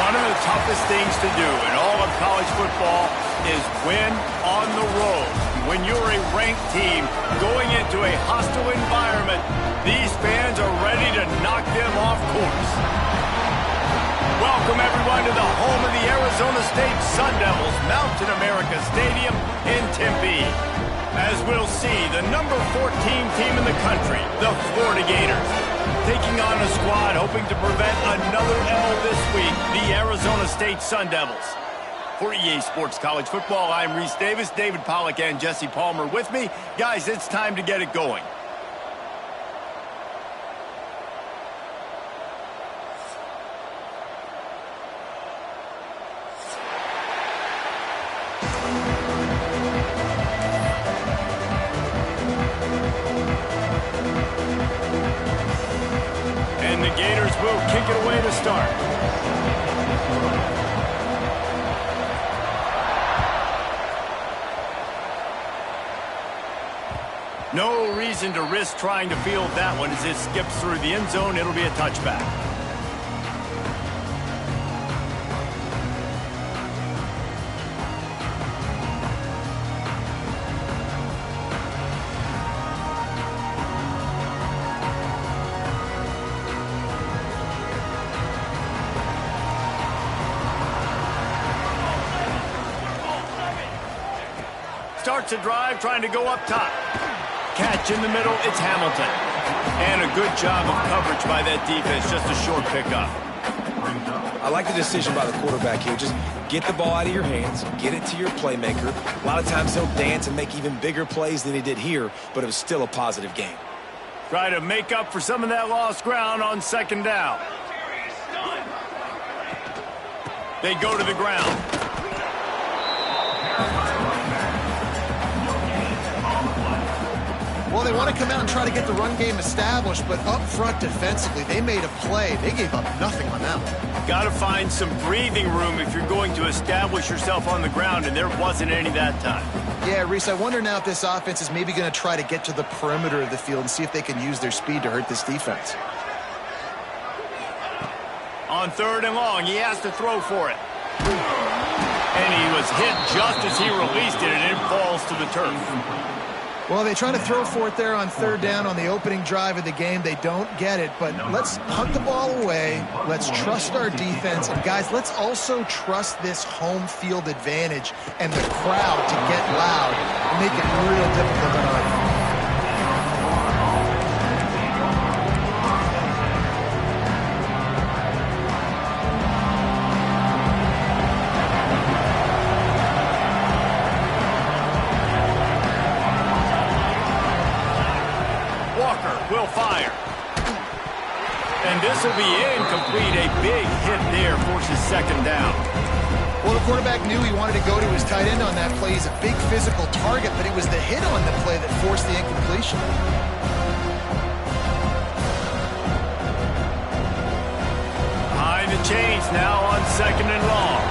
One of the toughest things to do in all of college football is win on the road. When you're a ranked team going into a hostile environment, these fans are ready to knock them off course. Welcome, everyone, to the home of the Arizona State Sun Devils, Mountain America Stadium in Tempe. As we'll see, the number 14 team in the country, the Florida Gators, taking on a squad hoping to prevent another L this week, the Arizona State Sun Devils. For EA Sports College Football, I'm Reese Davis, David Pollack, and Jesse Palmer with me. Guys, it's time to get it going. And the Gators will kick it away to start. No reason to risk trying to field that one as it skips through the end zone. It'll be a touchback. Starts a drive trying to go up top. Catch in the middle, it's Hamilton. And a good job of coverage by that defense, just a short pickup. I like the decision by the quarterback here. Just get the ball out of your hands, get it to your playmaker. A lot of times he'll dance and make even bigger plays than he did here, but it was still a positive game. Try to make up for some of that lost ground on second down. They go to the ground. Well, they want to come out and try to get the run game established, but up front defensively, they made a play. They gave up nothing on that one. Got to find some breathing room if you're going to establish yourself on the ground, and there wasn't any that time. Yeah, Reese, I wonder now if this offense is maybe going to try to get to the perimeter of the field and see if they can use their speed to hurt this defense. On third and long, he has to throw for it. And he was hit just as he released it, and it falls to the turf. Well, they try to throw for it there on third down on the opening drive of the game. They don't get it, but let's punt the ball away. Let's trust our defense. And, guys, let's also trust this home field advantage and the crowd to get loud and make it real difficult tonight. Will fire. And this will be incomplete. A big hit there forces second down. Well, the quarterback knew he wanted to go to his tight end on that play. He's a big physical target, but it was the hit on the play that forced the incompletion. Behind the chains now on second and long.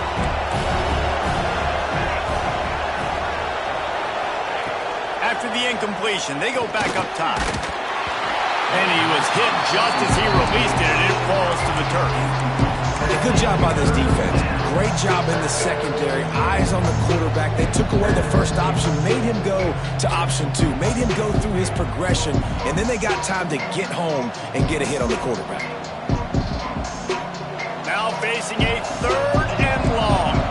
After the incompletion, they go back up top. And he was hit just as he released it, and it falls to the turf. A good job by this defense. Great job in the secondary. Eyes on the quarterback. They took away the first option, made him go to option 2, made him go through his progression, and then they got time to get home and get a hit on the quarterback. Now facing a third and long.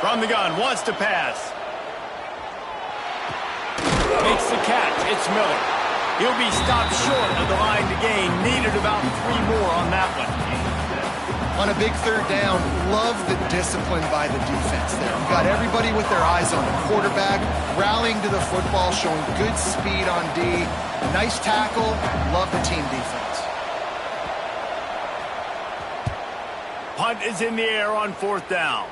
From the gun, wants to pass. Makes the catch. It's Miller. He'll be stopped short of the line to gain. Needed about 3 more on that one. On a big third down, love the discipline by the defense there. You've got everybody with their eyes on the quarterback, rallying to the football, showing good speed on D. Nice tackle. Love the team defense. Punt is in the air on fourth down.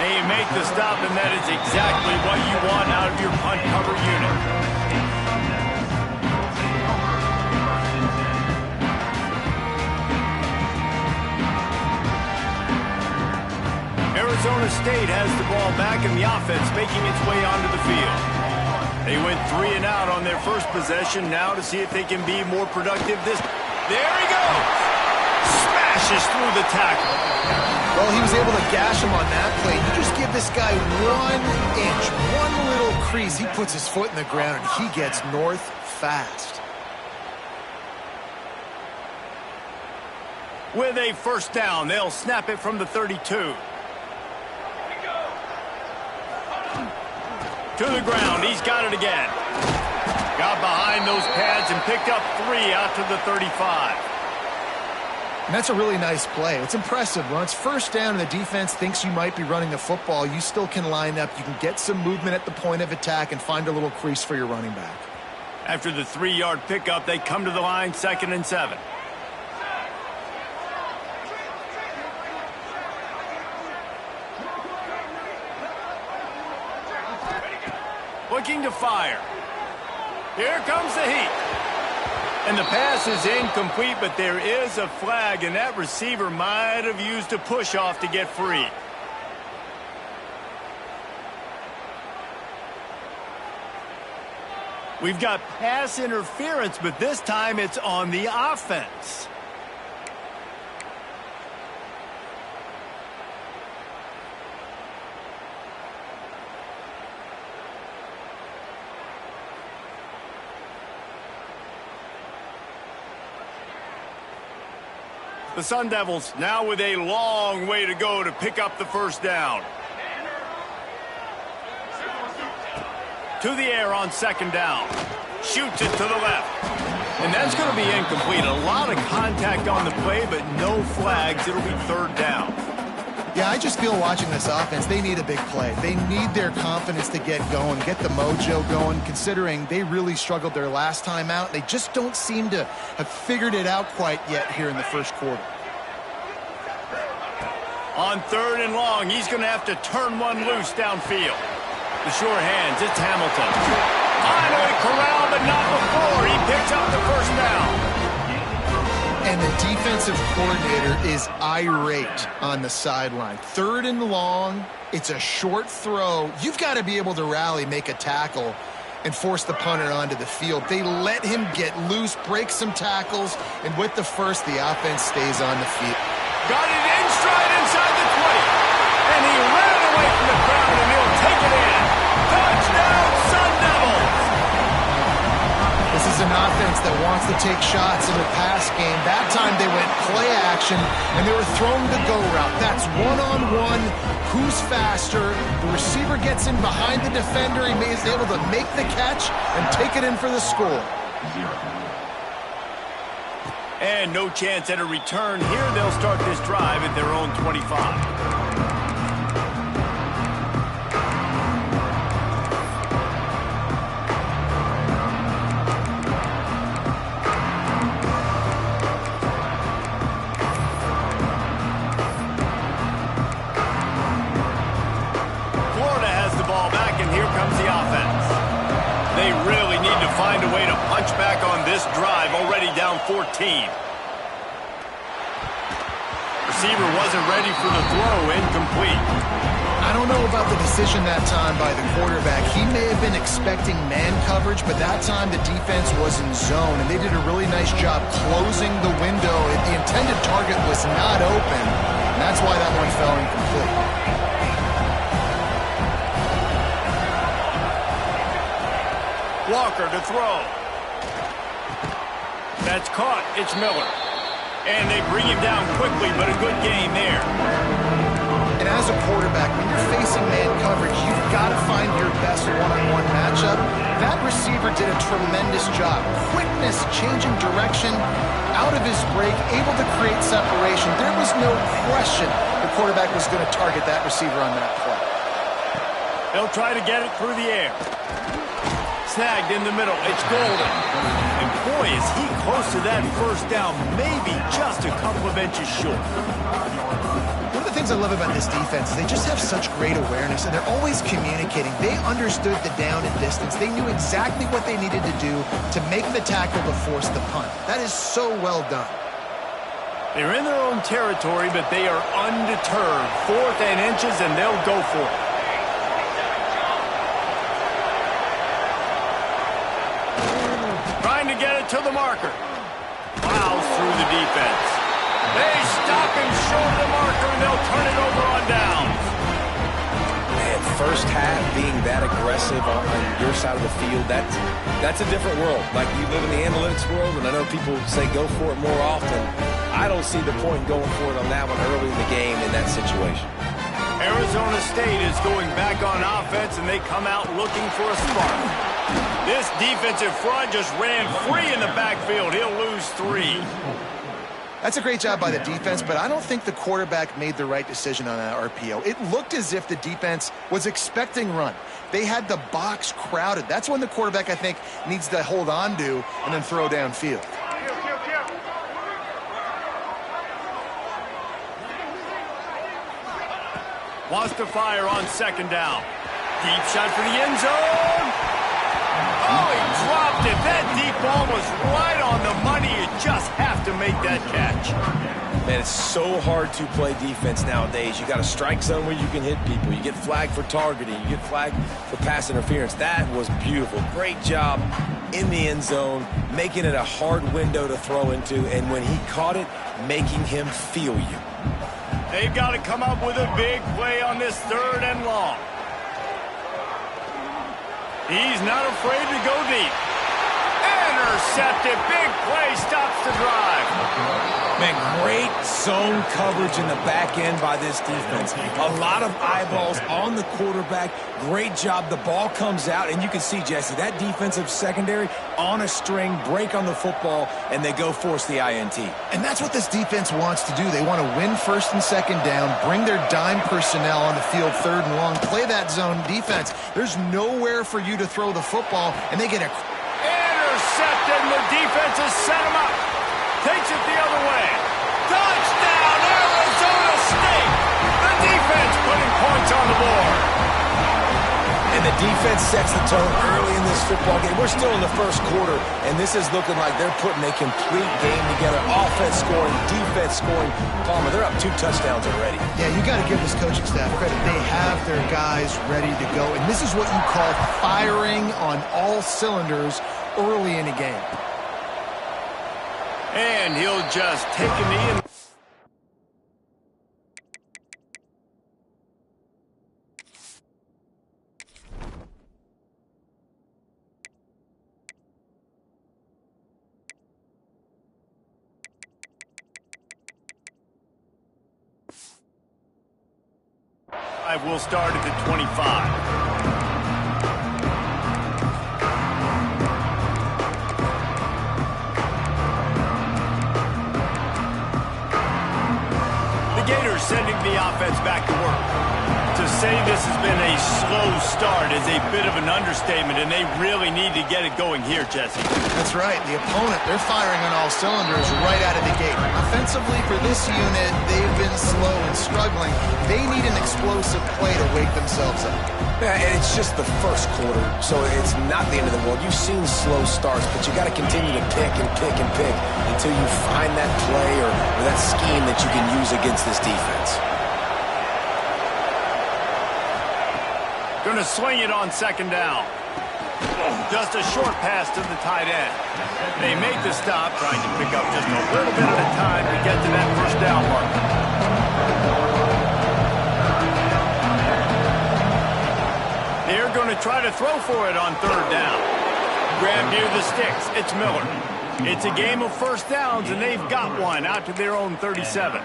And you make the stop, and that is exactly what you want out of your punt cover unit. State has the ball back and the offense making its way onto the field. They went 3 and out on their first possession. Now to see if they can be more productive. There he goes! Smashes through the tackle. Well, he was able to gash him on that play. You just give this guy 1 inch, one little crease. He puts his foot in the ground and he gets north fast. With a first down, they'll snap it from the 32. To the ground, he's got it again. Got behind those pads and picked up 3 out to the 35. And that's a really nice play. It's impressive. When it's first down and the defense thinks you might be running the football, you still can line up. You can get some movement at the point of attack and find a little crease for your running back. After the 3-yard pickup, they come to the line, 2nd and 7. Looking to fire. Here comes the heat. And the pass is incomplete, but there is a flag, and that receiver might have used a push-off to get free. We've got pass interference, but this time it's on the offense. The Sun Devils now with a long way to go to pick up the first down. To the air on 2nd down. Shoots it to the left. And that's going to be incomplete. A lot of contact on the play, but no flags. It'll be 3rd down. Yeah, I just feel watching this offense, they need a big play. They need their confidence to get going, get the mojo going, considering they really struggled their last time out. They just don't seem to have figured it out quite yet here in the first quarter. On 3rd and long, he's going to have to turn one loose downfield. The sure hands, it's Hamilton. Finally corralled, but not before. He picks up the first down. And the defensive coordinator is irate on the sideline. 3rd and long, it's a short throw. You've got to be able to rally, make a tackle, and force the punter onto the field. They let him get loose, break some tackles, and with the first, the offense stays on the field. Got it in stride inside the 20. And he ran away from the crowd, and he'll take it in. Touchdown, Sun Devils! This is an offense that wants to take shots in the pass game. That time they went play action, and they were throwing the go route. That's one-on-one. Who's faster? The receiver gets in behind the defender. He is able to make the catch and take it in for the score. And no chance at a return here. They'll start this drive at their own 25. Find a way to punch back on this drive, already down 14. Receiver wasn't ready for the throw, incomplete. I don't know about the decision that time by the quarterback. He may have been expecting man coverage, but that time the defense was in zone, and they did a really nice job closing the window. The intended target was not open, and that's why that one fell incomplete. Walker to throw. That's caught. It's Miller. And they bring him down quickly, but a good game there. And as a quarterback, when you're facing man coverage, you've got to find your best one-on-one matchup. That receiver did a tremendous job. Quickness, changing direction, out of his break, able to create separation. There was no question the quarterback was going to target that receiver on that play. They'll try to get it through the air. Snagged in the middle. It's Golden. And boy, is he close to that first down, maybe just a couple of inches short. One of the things I love about this defense is they just have such great awareness, and they're always communicating. They understood the down and distance. They knew exactly what they needed to do to make the tackle to force the punt. That is so well done. They're in their own territory, but they are undeterred. 4th and inches, and they'll go for it. Trying to get it to the marker. Plows through the defense. They stop him short of the marker, and they'll turn it over on downs. Man, first half being that aggressive on your side of the field, that's a different world. Like, you live in the analytics world, and I know people say go for it more often. I don't see the point in going for it on that one early in the game in that situation. Arizona State is going back on offense, and they come out looking for a spark. This defensive front just ran free in the backfield. He'll lose 3. That's a great job by the defense, but I don't think the quarterback made the right decision on that RPO. It looked as if the defense was expecting run. They had the box crowded. That's when the quarterback, I think, needs to hold on to and then throw downfield. Wants to fire on 2nd down. Deep shot for the end zone. Oh, he dropped it. That deep ball was right on the money. You just have to make that catch. Man, it's so hard to play defense nowadays. You got a strike zone where you can hit people. You get flagged for targeting. You get flagged for pass interference. That was beautiful. Great job in the end zone, making it a hard window to throw into, and when he caught it, making him feel you. They've got to come up with a big play on this 3rd and long. He's not afraid to go deep. Intercepted. Big play stops the drive. Man, great zone coverage in the back end by this defense. A lot of eyeballs on the quarterback. Great job. The ball comes out, and you can see, Jesse, that defensive secondary on a string, break on the football, and they go force the INT. And that's what this defense wants to do. They want to win 1st and 2nd down, bring their dime personnel on the field 3rd and long, play that zone defense. There's nowhere for you to throw the football, and they get a... Intercepted, and the defense has set him up. Takes it the other way. Touchdown, Arizona State! The defense putting points on the board. And the defense sets the tone early in this football game. We're still in the 1st quarter, and this is looking like they're putting a complete game together. Offense scoring, defense scoring. Palmer, they're up 2 touchdowns already. Yeah, you got to give this coaching staff credit. They have their guys ready to go, and this is what you call firing on all cylinders early in a game. And he'll just take a knee and... I will start at the 25. Gators sending the offense back to work. To say this has been a slow start is a bit of an understatement, and they really need to get it going here, Jesse. That's right. The opponent, they're firing on all cylinders right out of the gate. Offensively, for this unit, they've been slow and struggling. They need an explosive play to wake themselves up. Yeah, and it's just the 1st quarter, so it's not the end of the world. You've seen slow starts, but you got to continue to pick and pick and pick until you find that play or that scheme that you can use against this defense. Going to swing it on 2nd down. Just a short pass to the tight end. They make the stop, trying to pick up just a little bit at a time to get to that 1st down mark. They're going to try to throw for it on 3rd down. Grab near the sticks. It's Miller. It's a game of 1st downs, and they've got one out to their own 37.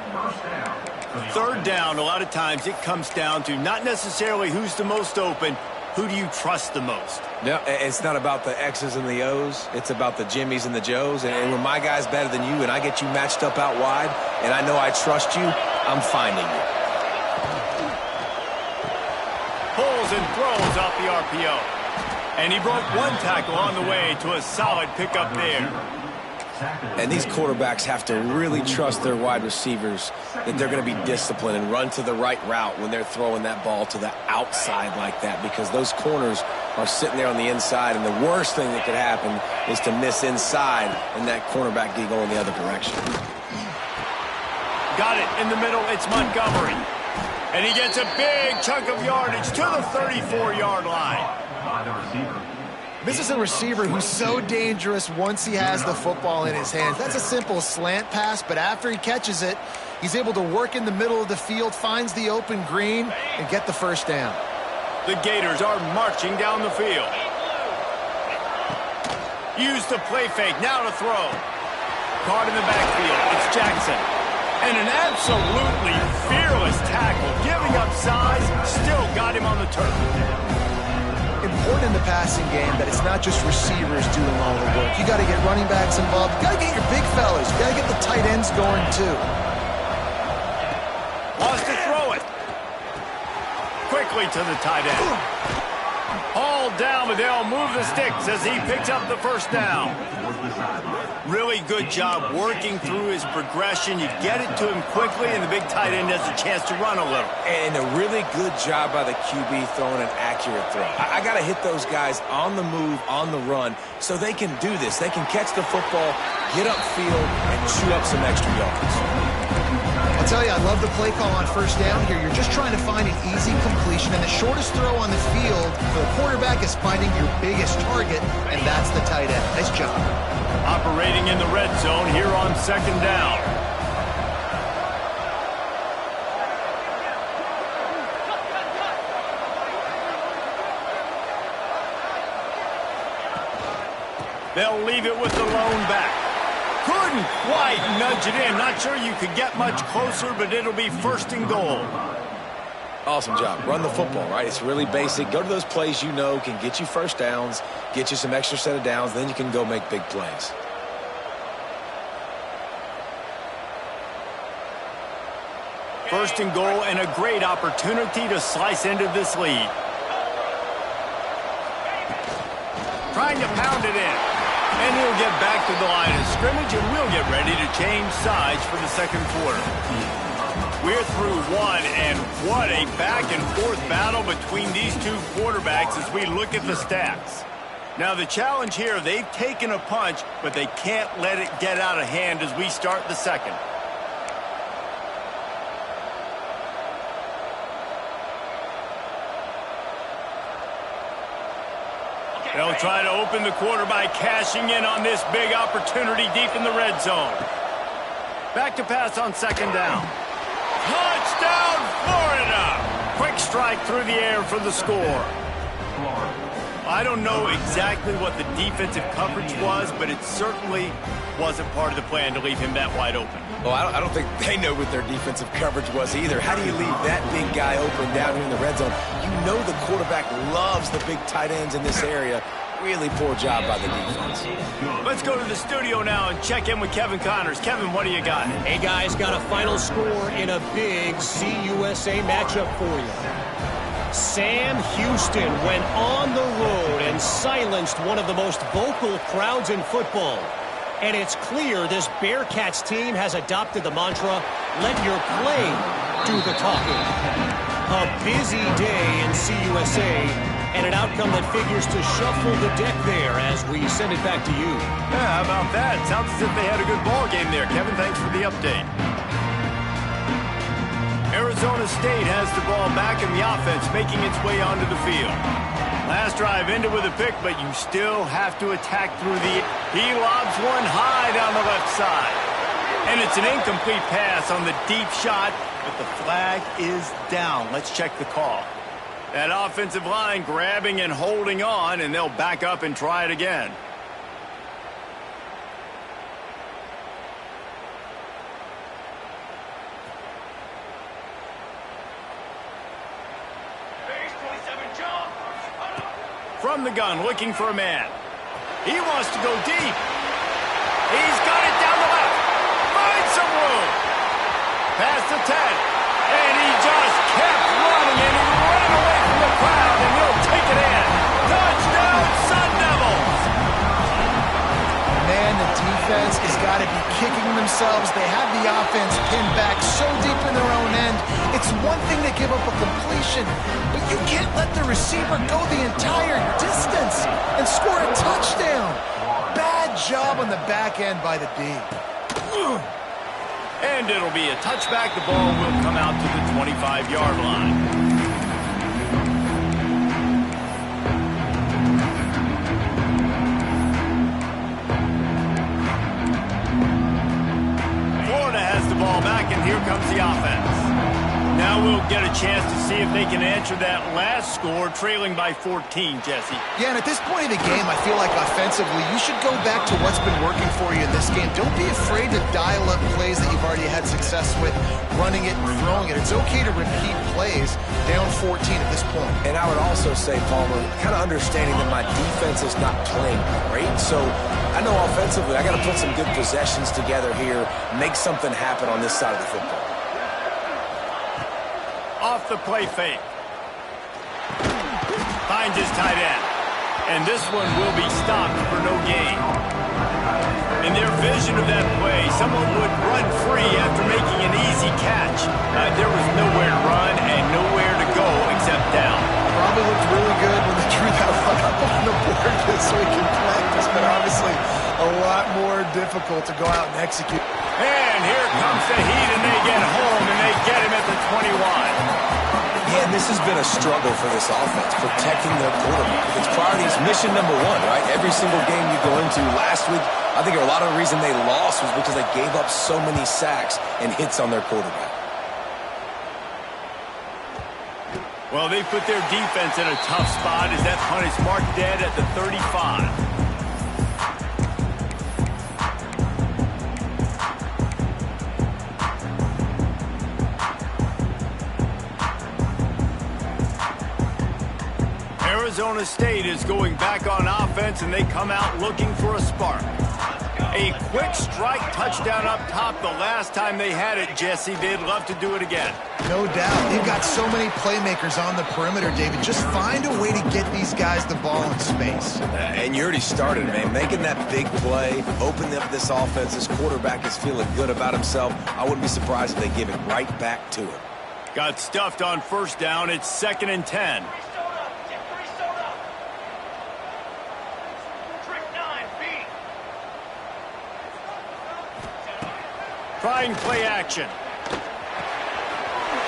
3rd down, a lot of times it comes down to not necessarily who's the most open, who do you trust the most? No, it's not about the X's and the O's. It's about the Jimmys and the Joes. And when my guy's better than you and I get you matched up out wide and I know I trust you, I'm finding you. Pulls and throws off the RPO. And he broke 1 tackle on the way to a solid pickup there. And these quarterbacks have to really trust their wide receivers that they're going to be disciplined and run to the right route when they're throwing that ball to the outside like that, because those corners are sitting there on the inside, and the worst thing that could happen is to miss inside and that cornerback be going the other direction. Got it in the middle. It's Montgomery. And he gets a big chunk of yardage to the 34-yard line. This is a receiver who's so dangerous once he has the football in his hands. That's a simple slant pass, but after he catches it, he's able to work in the middle of the field, finds the open green, and get the first down. The Gators are marching down the field. Use the play fake, now to throw. Caught in the backfield, it's Jackson. And an absolutely fearless tackle, giving up size, still got him on the turf. Important in the passing game that it's not just receivers doing all the work. You got to get running backs involved. You got to get your big fellas. You got to get the tight ends going too. Wants to throw it. Quickly to the tight end. All down, but they'll move the sticks as he picks up the first down. Really good job working through his progression. You get it to him quickly, and the big tight end has a chance to run a little. And a really good job by the QB throwing an accurate throw. I got to hit those guys on the move, on the run, so they can do this. They can catch the football, get upfield, and chew up some extra yards. I'll tell you, I love the play call on first down here. You're just trying to find an easy completion, and the shortest throw on the field for the quarterback is finding your biggest target, and that's the tight end. Nice job. Operating in the red zone here on second down. They'll leave it with the lone back. Couldn't quite nudge it in. Not sure you could get much closer, but it'll be first and goal. Awesome job. Run the football, right? It's really basic. Go to those plays you know can get you first downs, get you some extra set of downs, then you can go make big plays. First and goal and a great opportunity to slice into this lead. Trying to pound it in. And he'll get back to the line of scrimmage, and we'll get ready to change sides for the second quarter. We're through one, and what a back-and-forth battle between these two quarterbacks as we look at the stats. Now, the challenge here, they've taken a punch, but they can't let it get out of hand as we start the second. They'll try to open the quarter by cashing in on this big opportunity deep in the red zone. Back to pass on second down. Touchdown, Florida! Quick strike through the air for the score. I don't know exactly what the defensive coverage was, but it certainly wasn't part of the plan to leave him that wide open. Well, I don't think they know what their defensive coverage was either. How do you leave that big guy open down here in the red zone? You know the quarterback loves the big tight ends in this area. Really poor job by the defense. Let's go to the studio now and check in with Kevin Connors. Kevin, what do you got? Hey, guys, got a final score in a big CUSA matchup for you. Sam Houston went on the road and silenced one of the most vocal crowds in football. And it's clear this Bearcats team has adopted the mantra, let your play do the talking. A busy day in CUSA, and an outcome that figures to shuffle the deck there as we send it back to you. Yeah, how about that? Sounds as if they had a good ball game there. Kevin, thanks for the update. Arizona State has the ball back in the offense, making its way onto the field. Last drive ended with a pick, but you still have to attack through the... He lobs one high down the left side. And it's an incomplete pass on the deep shot, but the flag is down. Let's check the call. That offensive line grabbing and holding on, and they'll back up and try it again. From the gun, looking for a man. He wants to go deep. He's got it down the left. Finds some room. Past the 10. And he just kept running, and he ran away from the crowd, and he'll take it in. Touchdown, Sun Devils! Man, the defense has got to be kicking themselves. They have the offense pinned back so deep in their own end. It's one thing to give up a completion, but you can't let the receiver go the entire distance and score a touchdown. Bad job on the back end by the D. And it'll be a touchback. The ball will come out to the 25-yard line. Ball back, and here comes the offense. Now we'll get a chance to see if they can answer that last score, trailing by 14, Jesse. Yeah, and at this point in the game, I feel like offensively, you should go back to what's been working for you in this game. Don't be afraid to dial up plays that you've already had success with, running it and throwing it. It's okay to repeat plays down 14 at this point. And I would also say, Palmer, kind of understanding that my defense is not playing great, so I know offensively I got to put some good possessions together here, make something happen on this side of the football. Off the play fake. Finds his tight end. And this one will be stopped for no gain. In their vision of that play, someone would run free after making an easy catch. There was nowhere to run and nowhere to go except down. Probably looked really good when they drew that one up on the board this week in practice, but obviously a lot more difficult to go out and execute. And here comes the heat, and they get home, and they get him at the 21. Yeah, and this has been a struggle for this offense, protecting their quarterback. It's priorities, mission number one, right? Every single game you go into. Last week, I think a lot of the reason they lost was because they gave up so many sacks and hits on their quarterback. Well, they put their defense in a tough spot as that punt is marked dead at the 35. Arizona State is going back on offense, and they come out looking for a spark. A quick strike touchdown up top the last time they had it, Jesse. They'd love to do it again. No doubt. They've got so many playmakers on the perimeter, David. Just find a way to get these guys the ball in space. And you already started, man. Making that big play, opening up this offense. This quarterback is feeling good about himself. I wouldn't be surprised if they give it right back to him. Got stuffed on first down. It's 2nd and 10. Trying play action.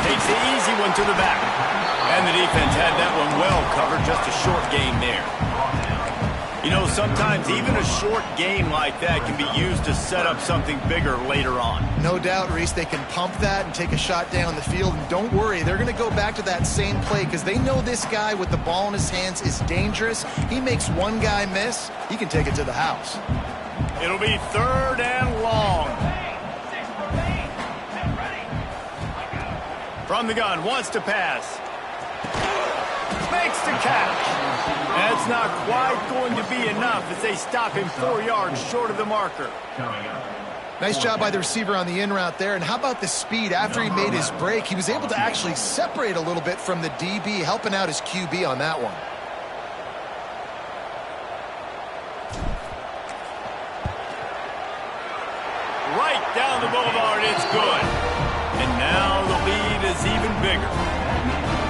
Takes the easy one to the back. And the defense had that one well covered. Just a short gain there. You know, sometimes even a short gain like that can be used to set up something bigger later on. No doubt, Reese, they can pump that and take a shot down the field. And don't worry, they're going to go back to that same play because they know this guy with the ball in his hands is dangerous. He makes one guy miss, he can take it to the house. It'll be 3rd and long. From the gun, wants to pass. Makes the catch. That's not quite going to be enough as they stop him 4 yards short of the marker. Nice job by the receiver on the in route there. And how about the speed? After he made his break, he was able to actually separate a little bit from the DB, helping out his QB on that one. Right down the boulevard, it's good. And now the lead is even bigger.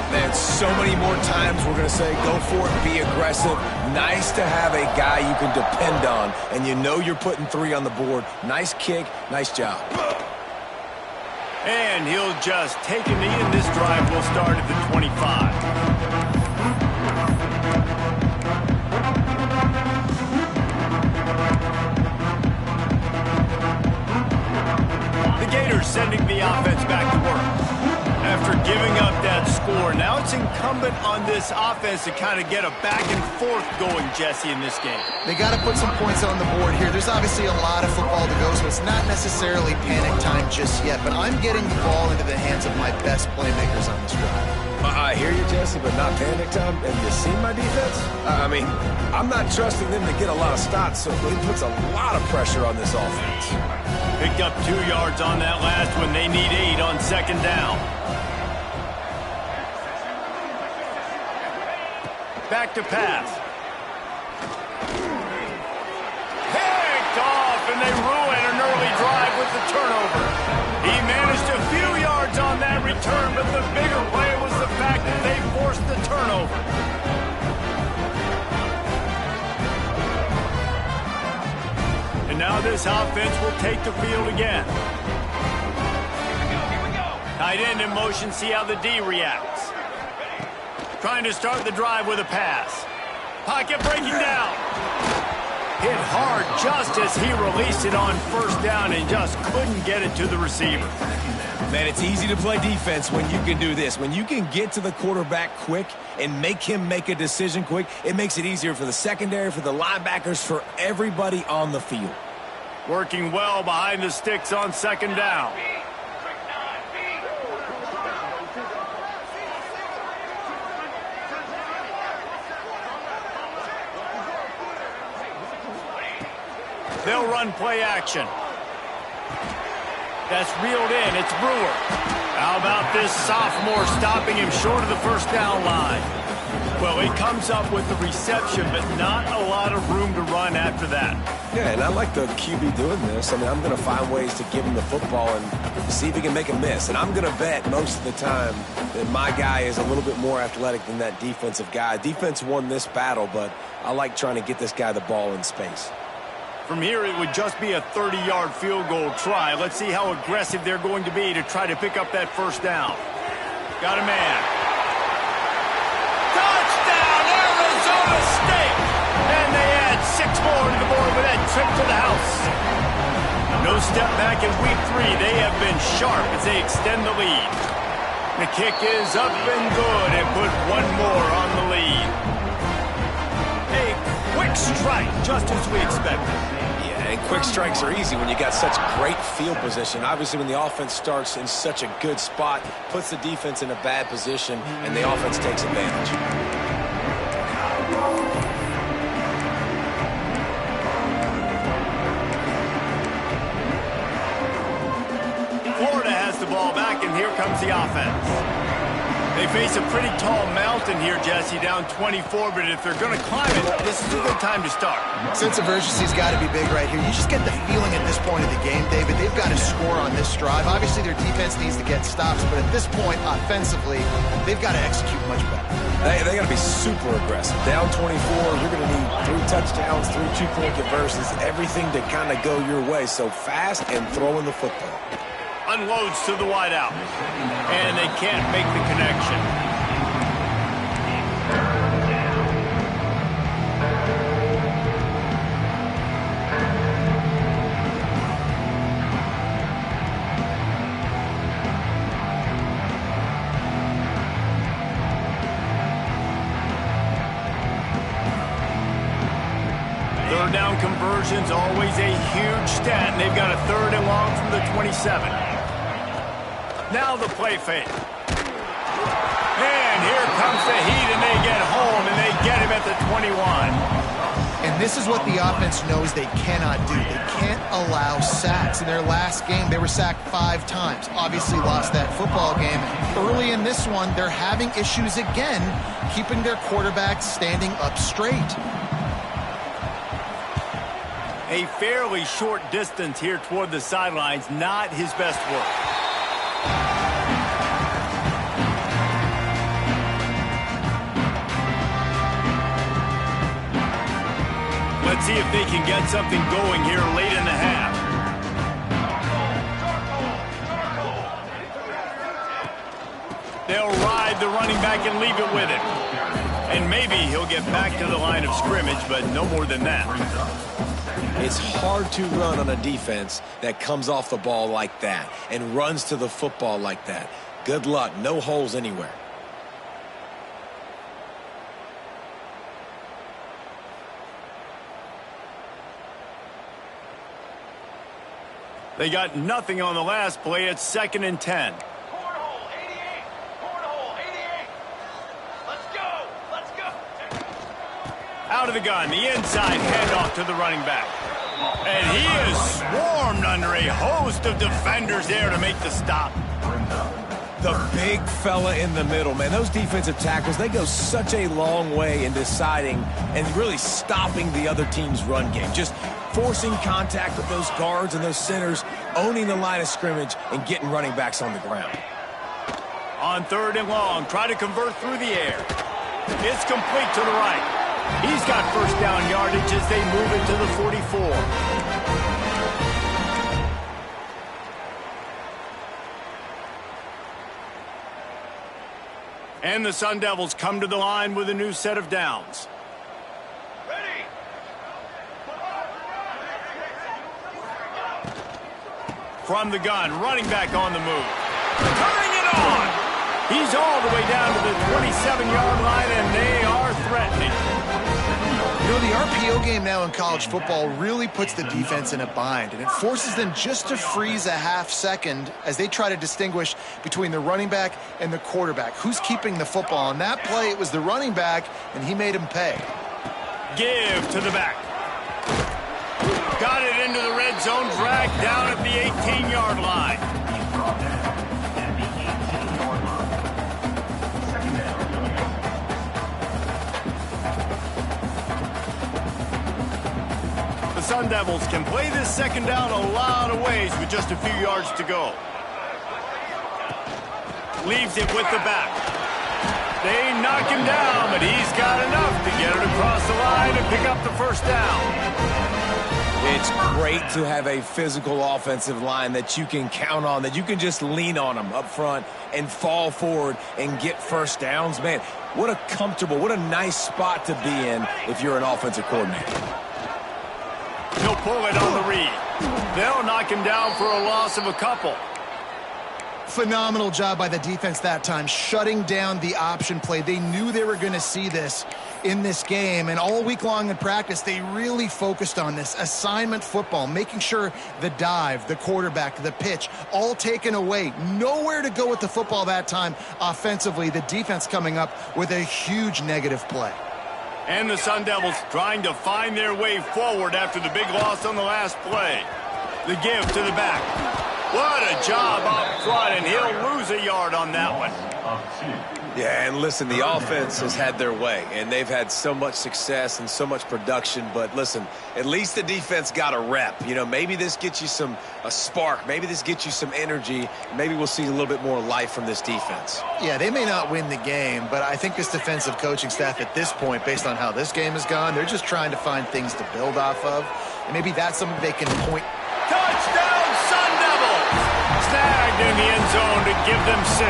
Man, so many more times we're going to say, go for it, be aggressive. Nice to have a guy you can depend on, and you know you're putting 3 on the board. Nice kick, nice job. And he'll just take a knee, and this drive will start at the 25. Gators sending the offense back to work. After giving up that score, now it's incumbent on this offense to kind of get a back and forth going, Jesse, in this game. They got to put some points on the board here. There's obviously a lot of football to go, so it's not necessarily panic time just yet, but I'm getting the ball into the hands of my best playmakers on this drive. I hear you, Jesse, but not panic time. Have you seen my defense? I mean, I'm not trusting them to get a lot of stops, so it puts a lot of pressure on this offense. Picked up 2 yards on that last one. They need 8 on 2nd down. Back to pass. Picked off, and they ruin an early drive with the turnover. He managed a few yards on that return, but the bigger play was the fact that they forced the turnover. And now this offense will take the field again. Tight end in motion, see how the D reacts. Trying to start the drive with a pass. Pocket breaking down. Hit hard just as he released it on first down and just couldn't get it to the receiver. Man, it's easy to play defense when you can do this. When you can get to the quarterback quick and make him make a decision quick, it makes it easier for the secondary, for the linebackers, for everybody on the field. Working well behind the sticks on second down. They'll run play action. That's reeled in. It's Brewer. How about this sophomore stopping him short of the first down line? Well, he comes up with the reception, but not a lot of room to run after that. Yeah, and I like the QB doing this. I mean, I'm going to find ways to give him the football and see if he can make a miss. And I'm going to bet most of the time that my guy is a little bit more athletic than that defensive guy. Defense won this battle, but I like trying to get this guy the ball in space. From here, it would just be a 30-yard field goal try. Let's see how aggressive they're going to be to try to pick up that first down. Got a man. Touchdown, Arizona State! And they add 6 more to the board with that trip to the house. No step back in week 3. They have been sharp as they extend the lead. The kick is up and good and put one more on the lead. A quick strike, just as we expected. And quick strikes are easy when you got such great field position. Obviously, when the offense starts in such a good spot, puts the defense in a bad position, and the offense takes advantage. Florida has the ball back, and here comes the offense. They face a pretty tall mountain here, Jesse, down 24, but if they're going to climb it, this is a good time to start. Sense of urgency's got to be big right here. You just get the feeling at this point of the game, David, they've got to score on this drive. Obviously, their defense needs to get stops, but at this point, offensively, they've got to execute much better. They got to be super aggressive. Down 24, you're going to need 3 touchdowns, 3 two-point conversions, everything to kind of go your way. So fast and throwing the football. Unloads to the wideout, and they can't make the connection. Third down conversions, always a huge stat, and they've got a 3rd and long from the 27. Now the play fake. And here comes the heat, and they get home, and they get him at the 21. And this is what the offense knows they cannot do. They can't allow sacks. In their last game, they were sacked 5 times. Obviously lost that football game. Early in this one, they're having issues again, keeping their quarterback standing up straight. A fairly short distance here toward the sidelines, not his best work. Let's see if they can get something going here late in the half. They'll ride the running back and leave it with him. And maybe he'll get back to the line of scrimmage, but no more than that. It's hard to run on a defense that comes off the ball like that and runs to the football like that. Good luck. No holes anywhere. They got nothing on the last play. It's 2nd and 10. Cornhole 88. Cornhole 88. Let's go. Let's go. Out of the gun, the inside handoff to the running back. And he is swarmed under a host of defenders there to make the stop. The big fella in the middle, man. Those defensive tackles, they go such a long way in deciding and really stopping the other team's run game. Just forcing contact with those guards and those centers, owning the line of scrimmage, and getting running backs on the ground. On 3rd and long, try to convert through the air. It's complete to the right. He's got first down yardage as they move it to the 44. And the Sun Devils come to the line with a new set of downs. Ready. From the gun, running back on the move. Turning it on! He's all the way down to the 27-yard line, and they are threatening. You know, the RPO game now in college football really puts the defense in a bind, and it forces them just to freeze a half second as they try to distinguish between the running back and the quarterback. Who's keeping the football? On that play, it was the running back, and he made him pay. Give to the back. Got it into the red zone, dragged down at the 18-yard line. The Sun Devils can play this second down a lot of ways with just a few yards to go. Leaves it with the back. They knock him down, but he's got enough to get it across the line and pick up the first down. It's great to have a physical offensive line that you can count on, that you can just lean on them up front and fall forward and get first downs. Man, what a comfortable, what a nice spot to be in if you're an offensive coordinator. He'll pull it on the read. They'll knock him down for a loss of a couple. Phenomenal job by the defense that time, shutting down the option play. They knew they were going to see this in this game, and all week long in practice, they really focused on this assignment football, making sure the dive, the quarterback, the pitch, all taken away. Nowhere to go with the football that time offensively. The defense coming up with a huge negative play. And the Sun Devils trying to find their way forward after the big loss on the last play. The give to the back. What a job up front, and he'll lose a yard on that one. Yeah, and listen, the offense has had their way, and they've had so much success and so much production. But listen, at least the defense got a rep. You know, maybe this gets you a spark. Maybe this gets you some energy. Maybe we'll see a little bit more life from this defense. Yeah, they may not win the game, but I think this defensive coaching staff at this point, based on how this game has gone, they're just trying to find things to build off of. And maybe that's something they can point. Touchdown, Sun Devils! Snagged in the end zone to give them 6.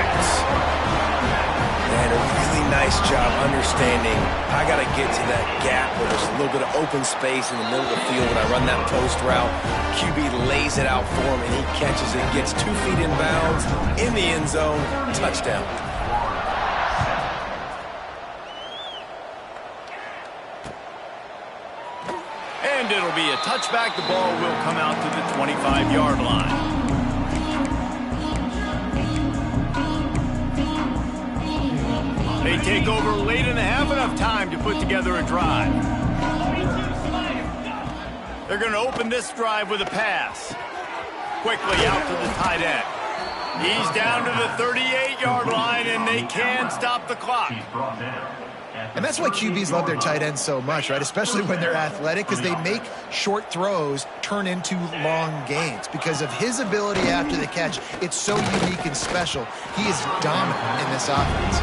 And a really nice job understanding I got to get to that gap where there's a little bit of open space in the middle of the field when I run that post route. QB lays it out for him, and he catches it, gets 2 feet in bounds, in the end zone, touchdown. And it'll be a touchback. The ball will come out to the 25-yard line. They take over late and have enough time to put together a drive. They're going to open this drive with a pass. Quickly out to the tight end. He's down to the 38-yard line, and they can stop the clock. And that's why QBs love their tight ends so much, right? Especially when they're athletic, because they make short throws turn into long gains. Because of his ability after the catch, it's so unique and special. He is dominant in this offense.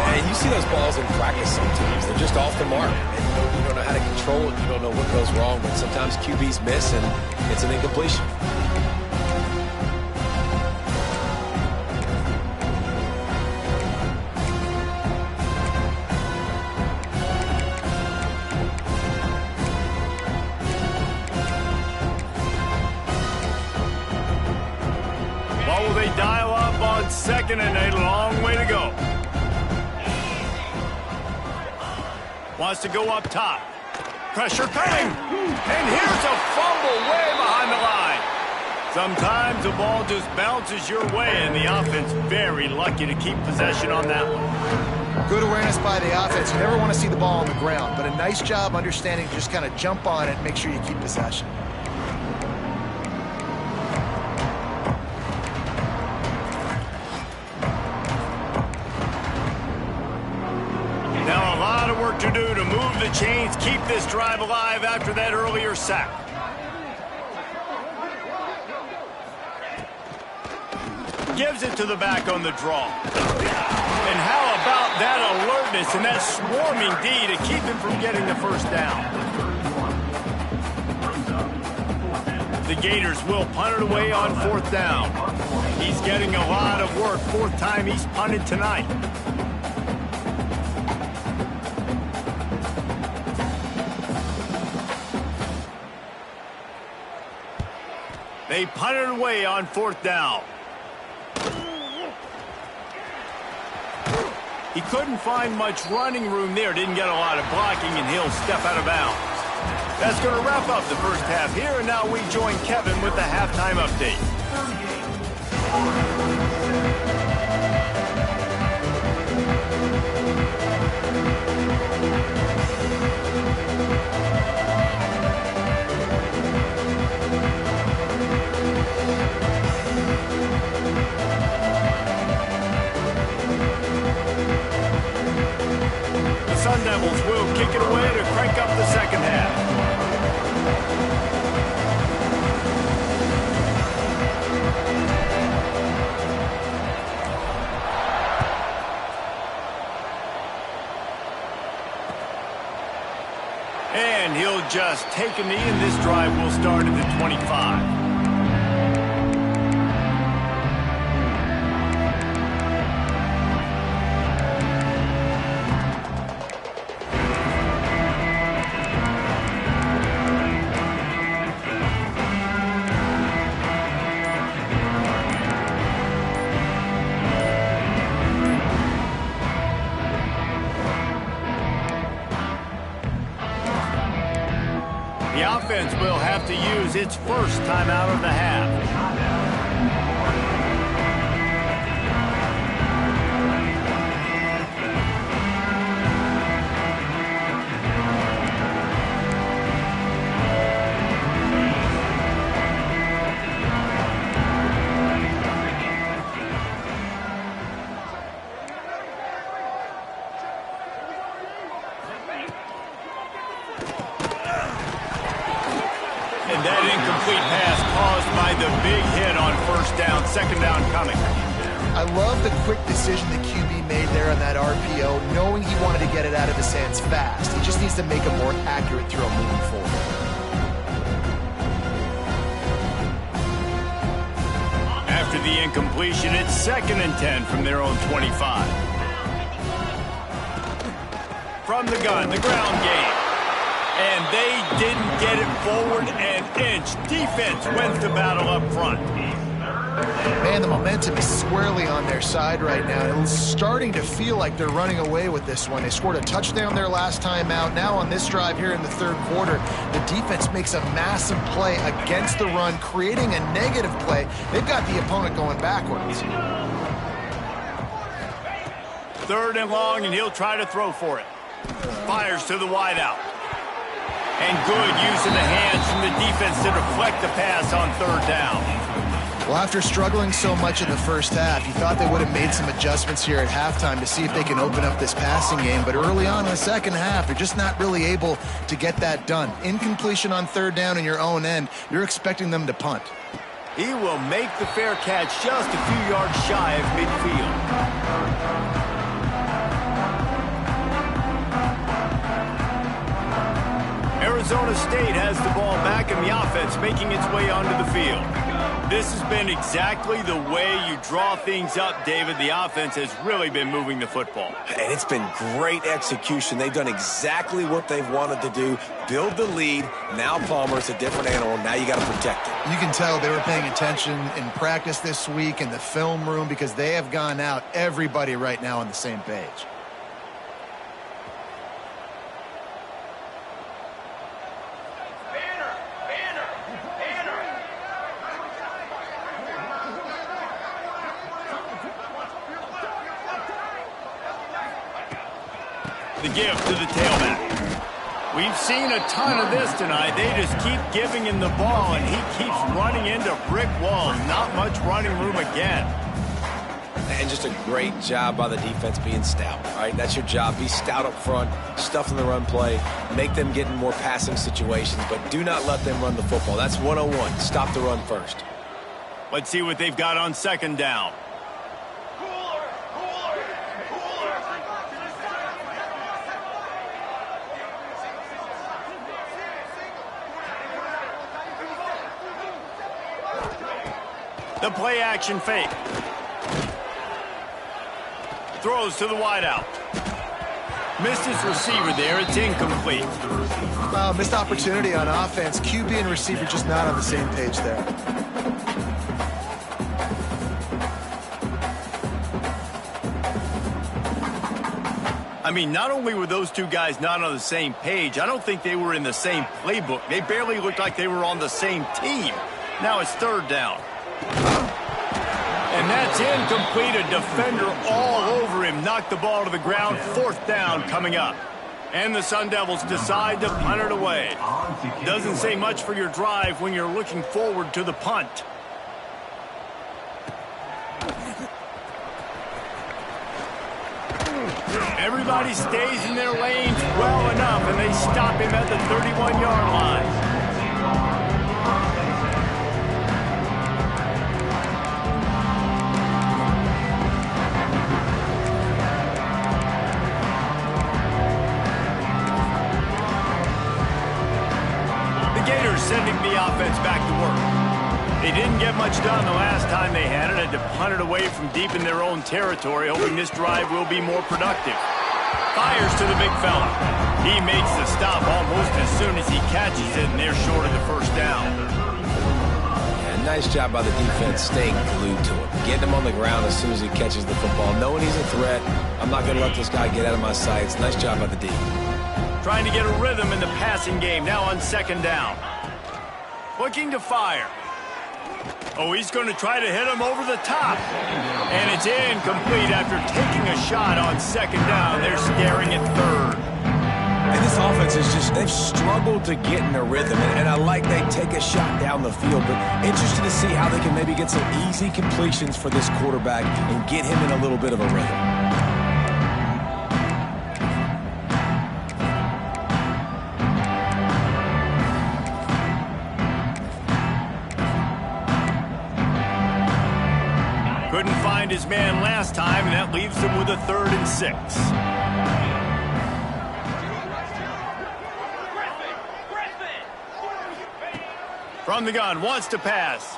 And you see those balls in practice sometimes. They're just off the mark. And you don't know how to control it. You don't know what goes wrong. But sometimes QBs miss, and it's an incompletion. Will they dial up on second and a long way to go? Wants to go up top. Pressure coming. And here's a fumble way behind the line. Sometimes the ball just bounces your way, and the offense very lucky to keep possession on that one. Good awareness by the offense. You never want to see the ball on the ground, but a nice job understanding to just kind of jump on it and make sure you keep possession. Now a lot of work to do to move the chains, keep this drive alive after that earlier sack. Gives it to the back on the draw. And how about that alertness and that swarming D to keep him from getting the first down? The Gators will punt it away on 4th down. He's getting a lot of work. 4th time he's punted tonight. They punted away on 4th down. He couldn't find much running room there. Didn't get a lot of blocking, and he'll step out of bounds. That's going to wrap up the first half here, and now we join Kevin with the halftime update. Sun Devils will kick it away to crank up the second half. And he'll just take a knee, and this drive will start at the 25. The offense will have to use its first timeout of the half. And that incomplete pass caused by the big hit on 1st down, 2nd down coming. I love the quick decision the QB made there on that RPO, knowing he wanted to get it out of his hands fast. He just needs to make a more accurate throw moving forward. After the incompletion, it's 2nd and 10 from their own 25. From the gun, the ground game. And they didn't get it forward an inch. Defense wins the battle up front. Man, the momentum is squarely on their side right now. It's starting to feel like they're running away with this one. They scored a touchdown their last time out. Now on this drive here in the 3rd quarter, the defense makes a massive play against the run, creating a negative play. They've got the opponent going backwards. 3rd and long, and he'll try to throw for it. Fires to the wideout. And good using the hands from the defense to deflect the pass on 3rd down. Well, after struggling so much in the first half, you thought they would have made some adjustments here at halftime to see if they can open up this passing game. But early on in the second half, they're just not really able to get that done. Incompletion on 3rd down in your own end, you're expecting them to punt. He will make the fair catch just a few yards shy of midfield. Arizona State has the ball back, and the offense making its way onto the field. This has been exactly the way you draw things up, David. The offense has really been moving the football. And it's been great execution. They've done exactly what they've wanted to do. Build the lead. Now Palmer's a different animal. Now you got to protect it. You can tell they were paying attention in practice this week in the film room because they have gone out, everybody right now on the same page. The give to the tailback. We've seen a ton of this tonight. They just keep giving him the ball, and he keeps running into brick walls. Not much running room again. And just a great job by the defense being stout, all right? That's your job. Be stout up front, stuff in the run play, make them get in more passing situations, but do not let them run the football. That's 101. Stop the run first. Let's see what they've got on 2nd down. The play action fake. Throws to the wideout. Missed his receiver there. It's incomplete. Missed opportunity on offense. QB and receiver just not on the same page there. I mean, not only were those two guys not on the same page, I don't think they were in the same playbook. They barely looked like they were on the same team. Now it's third down. And that's incomplete. A defender all over him. Knocked the ball to the ground. Fourth down coming up. And the Sun Devils decide to punt it away. Doesn't say much for your drive when you're looking forward to the punt. Everybody stays in their lanes well enough, and they stop him at the 31-yard line. Sending the offense back to work. They didn't get much done the last time they had it. Had to punt it away from deep in their own territory, hoping this drive will be more productive. Fires to the big fella. He makes the stop almost as soon as he catches it, and they're short of the first down. Yeah, nice job by the defense staying glued to him. Getting him on the ground as soon as he catches the football. Knowing he's a threat, I'm not going to let this guy get out of my sights. Nice job by the D. Trying to get a rhythm in the passing game now on second down. Looking to fire. Oh, he's going to try to hit him over the top. And it's incomplete after taking a shot on second down. They're staring at third. And this offense is just, they've struggled to get in a rhythm. And I like they take a shot down the field, but interested to see how they can maybe get some easy completions for this quarterback and get him in a little bit of a rhythm. Couldn't find his man last time, and that leaves him with a 3rd and 6. From the gun, wants to pass.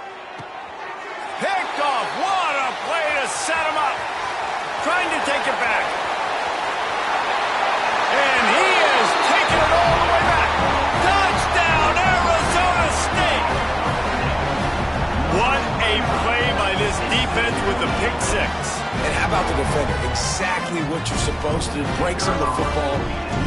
Picked off. What a play to set him up. Trying to take it back. And he is taking it all the way back. Touchdown, Arizona State. What a play by this defense with the pick 6. And how about the defender? Exactly what you're supposed to do. Breaks on the football,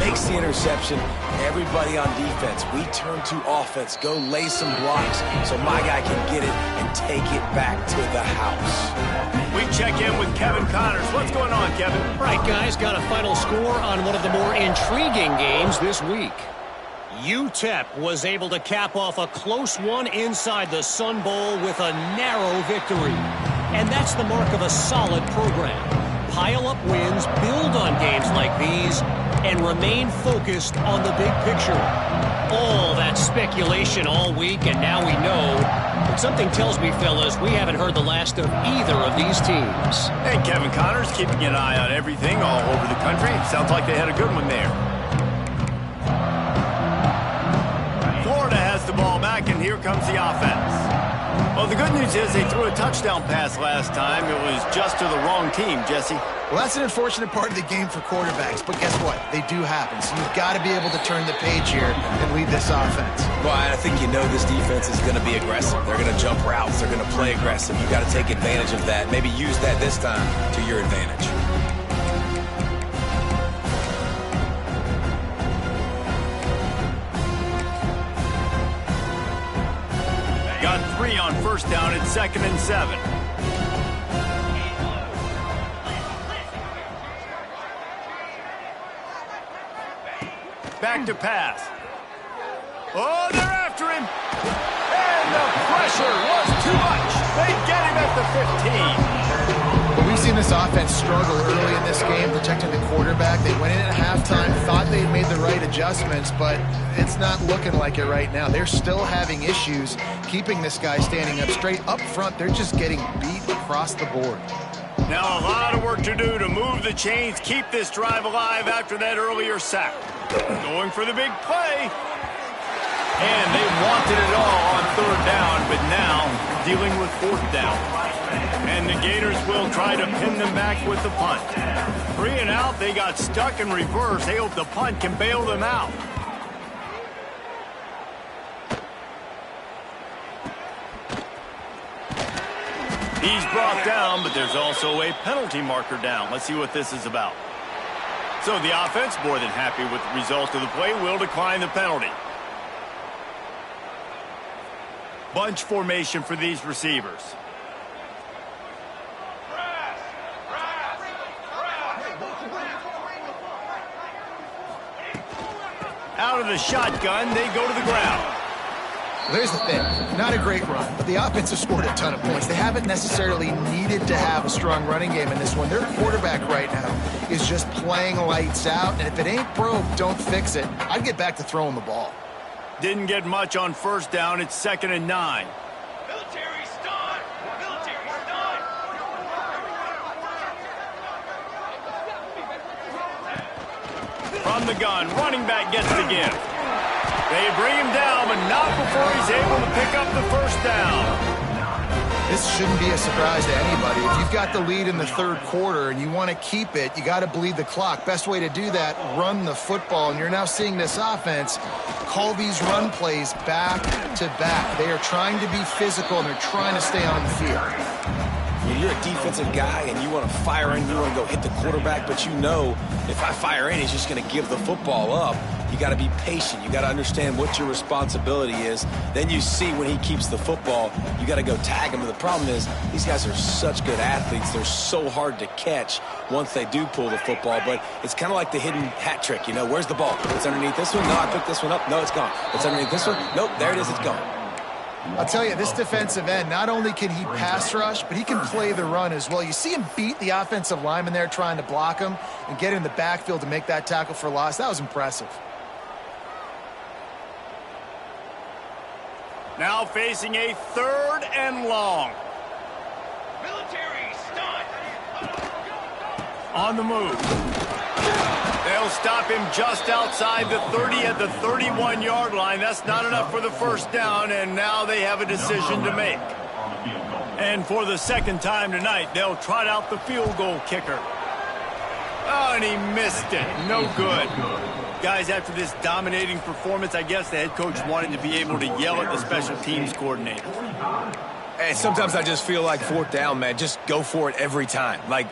makes the interception. Everybody on defense, we turn to offense. Go lay some blocks so my guy can get it and take it back to the house. We check in with Kevin Connors. What's going on, Kevin? All right, guys, got a final score on one of the more intriguing games this week. UTEP was able to cap off a close one inside the Sun Bowl with a narrow victory. And that's the mark of a solid program. Pile up wins, build on games like these, and remain focused on the big picture. All that speculation all week, and now we know. But something tells me, fellas, we haven't heard the last of either of these teams. Hey, Kevin Connors, keeping an eye on everything all over the country. Sounds like they had a good one there. Florida has the ball back, and here comes the offense. Well, the good news is they threw a touchdown pass last time. It was just to the wrong team, Jesse. Well, that's an unfortunate part of the game for quarterbacks, but guess what? They do happen, so you've got to be able to turn the page here and lead this offense. Well, I think you know this defense is going to be aggressive. They're going to jump routes. They're going to play aggressive. You've got to take advantage of that. Maybe use that this time to your advantage. Got 3 on first down at 2nd and 7. Back to pass. Oh, they're after him. And the pressure was too much. They get him at the 15. Well, we've seen this offense struggle early in this game, protecting the quarterback. They went in at halftime, thought they'd made the right adjustments, but it's not looking like it right now. They're still having issues keeping this guy standing up straight. Up front, they're just getting beat across the board. Now a lot of work to do to move the chains, keep this drive alive after that earlier sack. Going for the big play. And they wanted it all on 3rd down, but now dealing with 4th down. And the Gators will try to pin them back with the punt. 3 and out, they got stuck in reverse. They hope the punt can bail them out. He's brought down, but there's also a penalty marker down. Let's see what this is about. So the offense, more than happy with the result of the play, will decline the penalty. Bunch formation for these receivers. Out of the shotgun, they go to the ground. There's the thing. Not a great run, but the offense has scored a ton of points. They haven't necessarily needed to have a strong running game in this one. Their quarterback right now is just playing lights out, and if it ain't broke, don't fix it. I'd get back to throwing the ball. Didn't get much on first down. It's 2nd and 9. Military stun! Military stun! From the gun, running back gets the gift. They bring him down, but not before he's able to pick up the first down. This shouldn't be a surprise to anybody. If you've got the lead in the third quarter and you want to keep it, you got to bleed the clock. Best way to do that, run the football. And you're now seeing this offense call these run plays back to back. They are trying to be physical, and they're trying to stay on the field. You're a defensive guy, and you want to fire in, you want to go hit the quarterback, but you know if I fire in, he's just going to give the football up. You got to be patient. You got to understand what your responsibility is. Then you see when he keeps the football, you got to go tag him. But the problem is these guys are such good athletes. They're so hard to catch once they do pull the football. But it's kind of like the hidden hat trick. You know, where's the ball? It's underneath this one. No, I picked this one up. No, it's gone. It's underneath this one. Nope, there it is. It's gone. I'll tell you, this defensive end, not only can he pass rush, but he can play the run as well. You see him beat the offensive lineman there trying to block him and get in the backfield to make that tackle for loss. That was impressive. Now facing a 3rd and long. Military stun! On the move. They'll stop him just outside the 30 at the 31-yard line. That's not enough for the first down, and now they have a decision to make. And for the second time tonight, they'll trot out the field goal kicker. Oh, and he missed it. No good. Guys, after this dominating performance, I guess the head coach wanted to be able to yell at the special teams coordinator. Hey, sometimes I just feel like 4th down, man. Just go for it every time. Like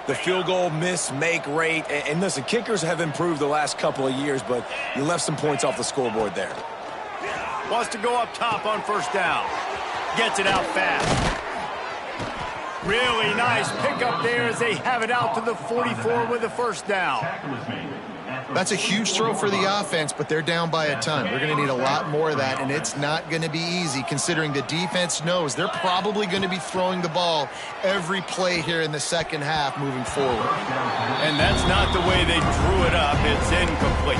the field goal miss-make rate. And listen, kickers have improved the last couple of years, but you left some points off the scoreboard there. Wants to go up top on first down. Gets it out fast. Really nice pickup there as they have it out to the 44 with the first down. That's a huge throw for the offense, but they're down by a ton. We're going to need a lot more of that, and it's not going to be easy considering the defense knows they're probably going to be throwing the ball every play here in the second half moving forward. And that's not the way they drew it up. It's incomplete.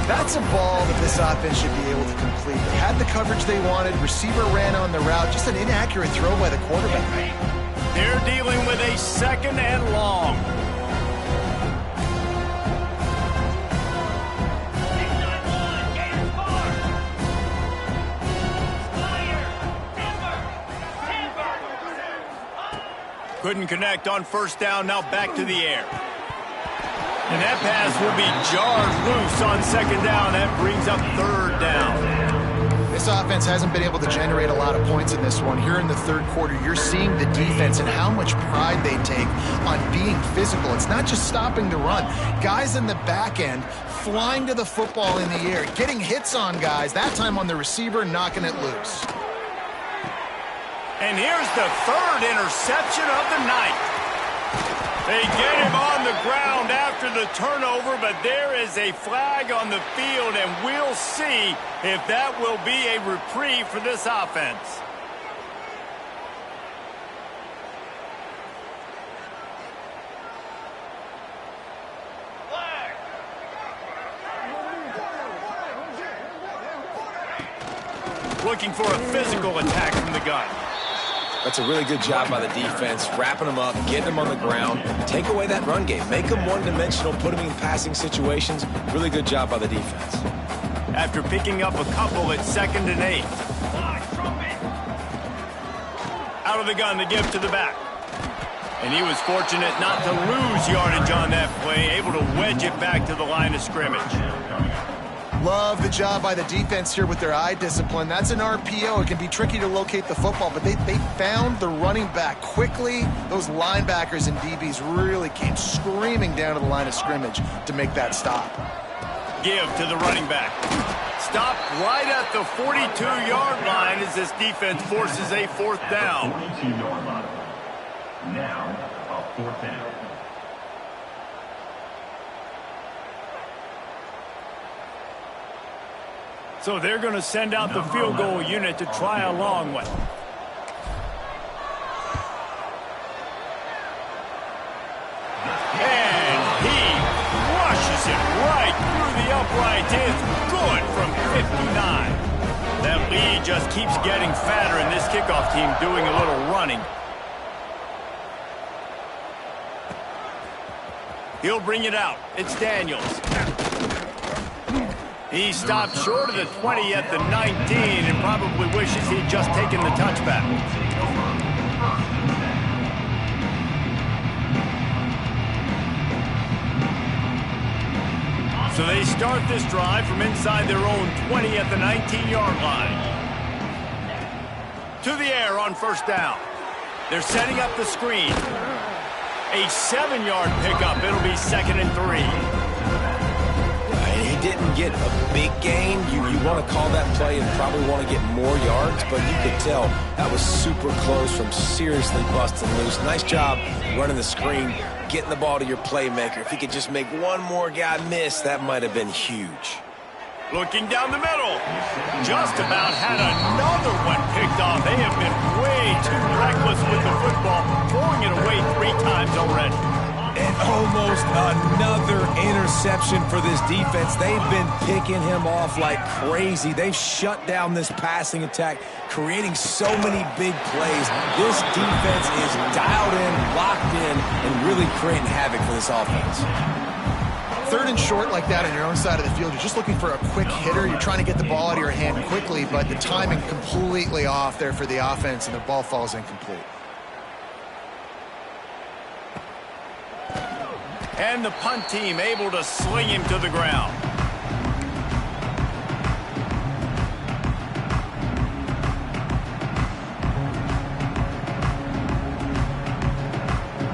That's a ball that this offense should be able to complete. They had the coverage they wanted. Receiver ran on the route. Just an inaccurate throw by the quarterback. They're dealing with a 2nd and long. Couldn't connect on first down, now back to the air. And that pass will be jarred loose on 2nd down. That brings up 3rd down. This offense hasn't been able to generate a lot of points in this one. Here in the third quarter, you're seeing the defense and how much pride they take on being physical. It's not just stopping the run. Guys in the back end flying to the football in the air, getting hits on guys, that time on the receiver, knocking it loose. And here's the 3rd interception of the night. They get him on the ground after the turnover, but there is a flag on the field, and we'll see if that will be a reprieve for this offense. Looking for a physical attack from the gun. That's a really good job by the defense, wrapping them up, getting them on the ground, take away that run game, make them one-dimensional, put them in passing situations. Really good job by the defense. After picking up a couple at 2nd and 8. Out of the gun, the give to the back. And he was fortunate not to lose yardage on that play, able to wedge it back to the line of scrimmage. Love the job by the defense here with their eye discipline. That's an RPO. It can be tricky to locate the football, but they found the running back quickly. Those linebackers and DBs really came screaming down to the line of scrimmage to make that stop. Give to the running back. Stopped right at the 42-yard line as this defense forces a fourth down. 42-yard line. Now, a fourth down. So they're going to send out the field goal unit to try a long one. And he rushes it right through the upright. It's good from 59. That lead just keeps getting fatter, and this kickoff team doing a little running. He'll bring it out. It's Daniels. He stopped short of the 20 at the 19 and probably wishes he'd just taken the touchback. So they start this drive from inside their own 20 at the 19-yard line. To the air on first down. They're setting up the screen. A 7-yard pickup. It'll be 2nd and 3. He didn't get a big gain. You want to call that play and probably want to get more yards, but you could tell that was super close from seriously busting loose. Nice job running the screen, getting the ball to your playmaker. If he could just make one more guy miss, that might have been huge. Looking down the middle. Just about had another one picked off. They have been way too reckless with the football, throwing it away 3 times already. And almost another interception for this defense. They've been picking him off like crazy. They've shut down this passing attack, creating so many big plays. This defense is dialed in, locked in, and really creating havoc for this offense. 3rd and short like that on your own side of the field, you're just looking for a quick hitter. You're trying to get the ball out of your hand quickly, but the timing completely off there for the offense, and the ball falls incomplete. And the punt team able to sling him to the ground.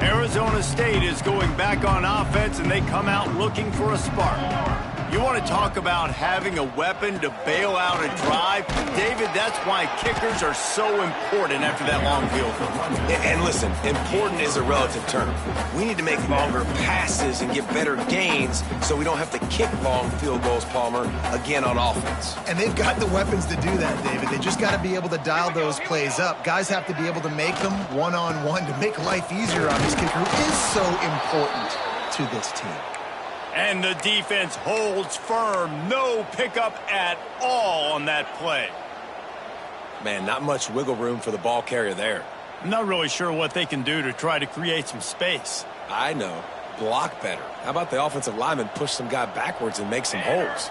Arizona State is going back on offense, and they come out looking for a spark. You want to talk about having a weapon to bail out a drive? David, that's why kickers are so important after that long field goal. And listen, important is a relative term. We need to make longer passes and get better gains so we don't have to kick long field goals, Palmer, again on offense. And they've got the weapons to do that, David. They just got to be able to dial those plays up. Guys have to be able to make them one-on-one to make life easier on this kicker, who is so important to this team. And the defense holds firm. No pickup at all on that play. Man, not much wiggle room for the ball carrier there. I'm not really sure what they can do to try to create some space. I know. Block better. How about the offensive lineman push some guy backwards and make some holes?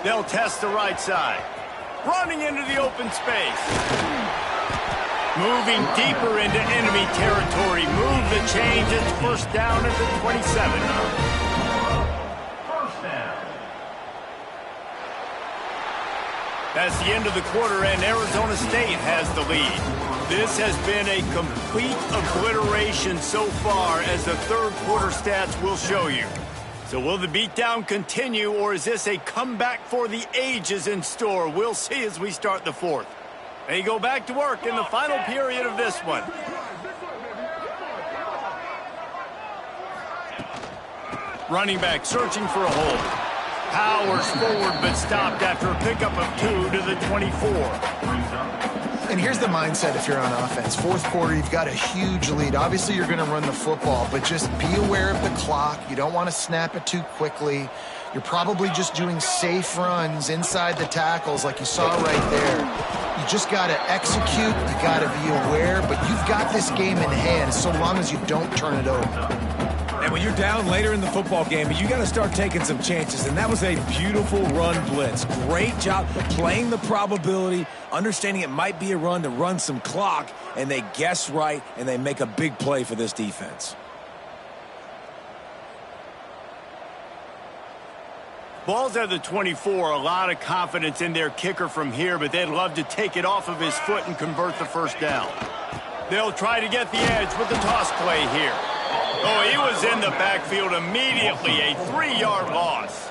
They'll test the right side. Running into the open space. Moving deeper into enemy territory. Move the change. It's first down at the 27. First down. That's the end of the quarter, and Arizona State has the lead. This has been a complete obliteration so far, as the third quarter stats will show you. So will the beatdown continue, or is this a comeback for the ages in store? We'll see as we start the fourth. They go back to work in the final period of this one. Running back searching for a hole. Powers forward, but stopped after a pickup of 2 to the 24. And here's the mindset if you're on offense. Fourth quarter, you've got a huge lead. Obviously, you're going to run the football, but just be aware of the clock. You don't want to snap it too quickly. You're probably just doing safe runs inside the tackles like you saw right there. You just got to execute. You got to be aware, but you've got this game in hand so long as you don't turn it over. And when you're down later in the football game, you got to start taking some chances, and that was a beautiful run blitz. Great job playing the probability, understanding it might be a run to run some clock, and they guess right, and they make a big play for this defense. Ball's at the 24, a lot of confidence in their kicker from here, but they'd love to take it off of his foot and convert the first down. They'll try to get the edge with the toss play here. Oh, he was in the backfield immediately, a 3-yard loss.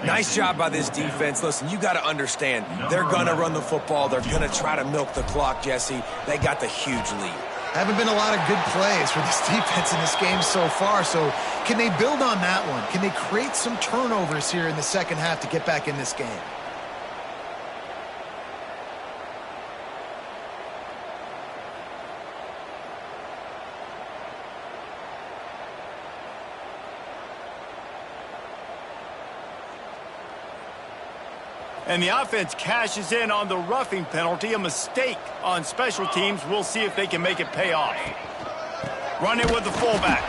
Nice job by this defense. Listen, you got to understand, they're going to run the football. They're going to try to milk the clock, Jesse. They got the huge lead. Haven't been a lot of good plays for this defense in this game so far, so can they build on that one? Can they create some turnovers here in the second half to get back in this game? And the offense cashes in on the roughing penalty, a mistake on special teams. We'll see if they can make it pay off. Run it with the fullback.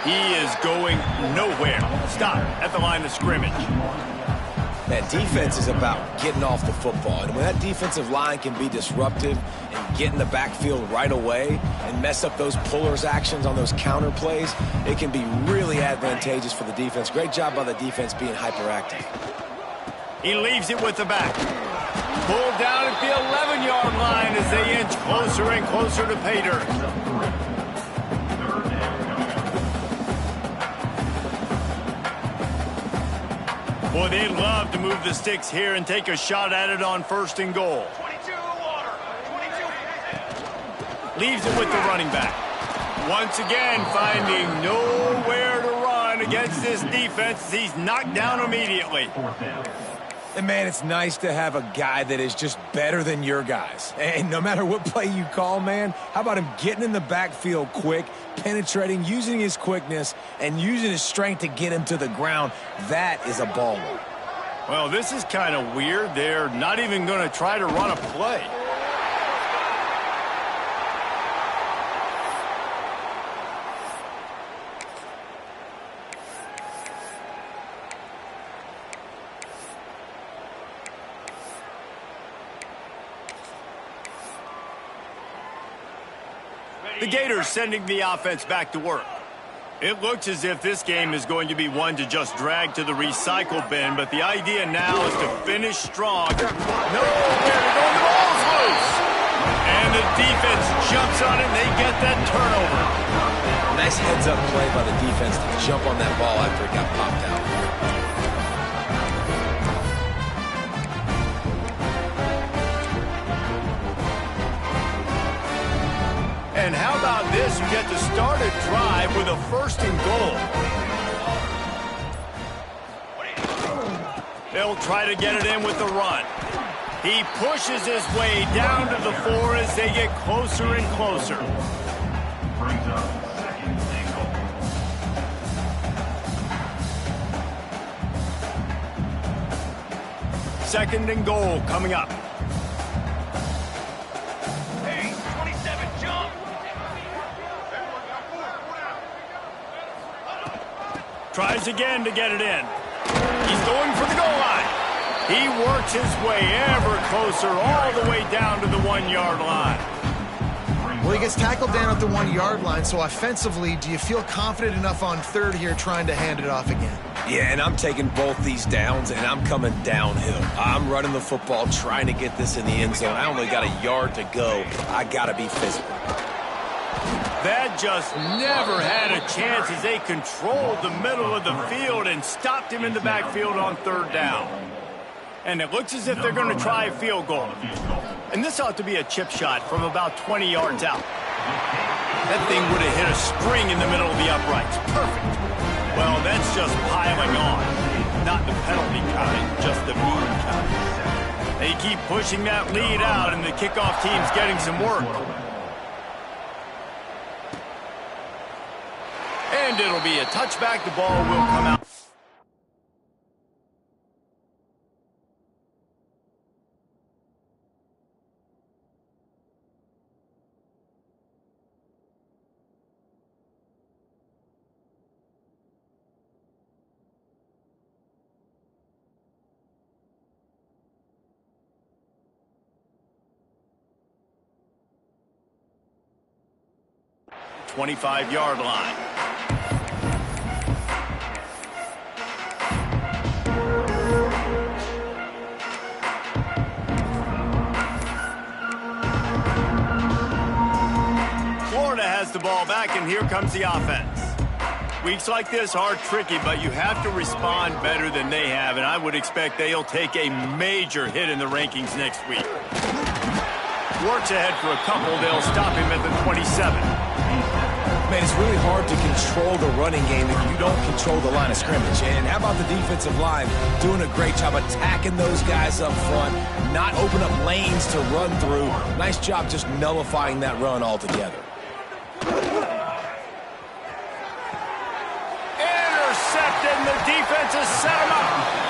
He is going nowhere. Stop at the line of scrimmage. That defense is about getting off the football. And when that defensive line can be disruptive and get in the backfield right away and mess up those pullers actions on those counter plays, it can be really advantageous for the defense. Great job by the defense being hyperactive. He leaves it with the back. Pulled down at the 11-yard line as they inch closer and closer to pay dirt. Boy, they'd love to move the sticks here and take a shot at it on 1st and goal. 22 water. 22. Leaves it with the running back. Once again, finding nowhere to run against this defense as he's knocked down immediately. And, man, it's nice to have a guy that is just better than your guys. And no matter what play you call, man, how about him getting in the backfield quick, penetrating, using his quickness, and using his strength to get him to the ground? That is a baller. Well, this is kind of weird. They're not even going to try to run a play. The Gators sending the offense back to work. It looks as if this game is going to be one to just drag to the recycle bin, but the idea now is to finish strong. No, they're going, the ball's loose. And the defense jumps on it, and they get that turnover. Nice heads-up play by the defense to jump on that ball after it got popped out. And how about this? You get to start a drive with a 1st and goal. They'll try to get it in with the run. He pushes his way down to the 4 as they get closer and closer. Brings up 2nd and goal. 2nd and goal coming up. Hey, 27, jump. Tries again to get it in. He's going for the goal line. He works his way ever closer all the way down to the 1-yard line. Well, he gets tackled down at the 1-yard line, so offensively, do you feel confident enough on 3rd here trying to hand it off again? Yeah, and I'm taking both these downs, and I'm coming downhill. I'm running the football, trying to get this in the end zone. I only got a yard to go. I got to be physical. That just never had a chance as they controlled the middle of the field and stopped him in the backfield on 3rd down. And it looks as if they're going to try a field goal. And this ought to be a chip shot from about 20 yards out. That thing would have hit a spring in the middle of the uprights. Perfect. Well, that's just piling on. Not the penalty kind, just the mean kind. They keep pushing that lead out, and the kickoff team's getting some work. And it'll be a touchback. The ball will come out. 25-yard line. Florida has the ball back, and here comes the offense. Weeks like this are tricky, but you have to respond better than they have, and I would expect they'll take a major hit in the rankings next week. Works ahead for a couple. They'll stop him at the 27. Man, it's really hard to control the running game if you don't control the line of scrimmage. And how about the defensive line doing a great job attacking those guys up front, not open up lanes to run through. Nice job just nullifying that run altogether. Intercepted, and the defense has set him up.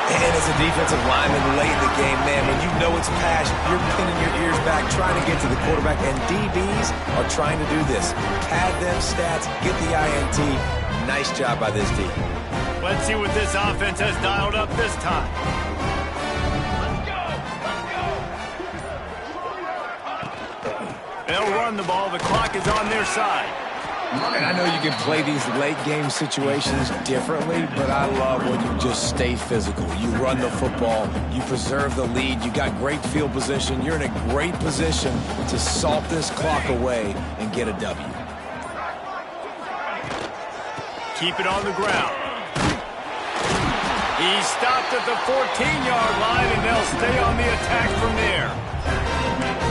And as a defensive lineman late in the game, man, when you know it's pass, you're pinning your ears back, trying to get to the quarterback, and DBs are trying to do this. Pad them stats, get the INT. Nice job by this D. Let's see what this offense has dialed up this time. They'll run the ball. The clock is on their side. And I know you can play these late-game situations differently, but I love when you just stay physical. You run the football, you preserve the lead, you got great field position, you're in a great position to salt this clock away and get a W. Keep it on the ground. He stopped at the 14-yard line, and they'll stay on the attack from there.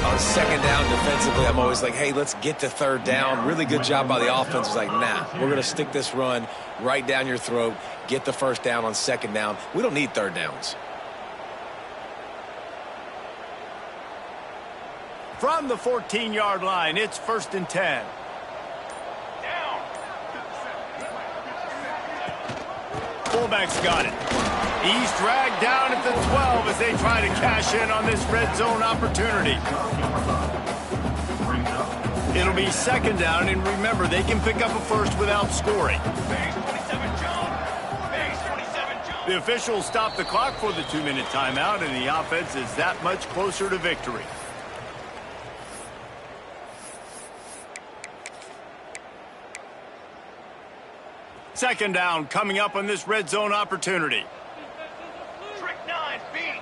On second down defensively, I'm always like, hey, let's get to third down. Really good job by the offense. It's like, nah, we're going to stick this run right down your throat, get the first down on second down. We don't need third downs. From the 14-yard line, it's 1st and 10. Down. Fullback's got it. He's dragged down at the 12 as they try to cash in on this red zone opportunity. It'll be second down, and remember, they can pick up a first without scoring. Base 27 jump. Base 27 jump. The officials stop the clock for the 2-minute timeout, and the offense is that much closer to victory. Second down coming up on this red zone opportunity. Trick 9, beat.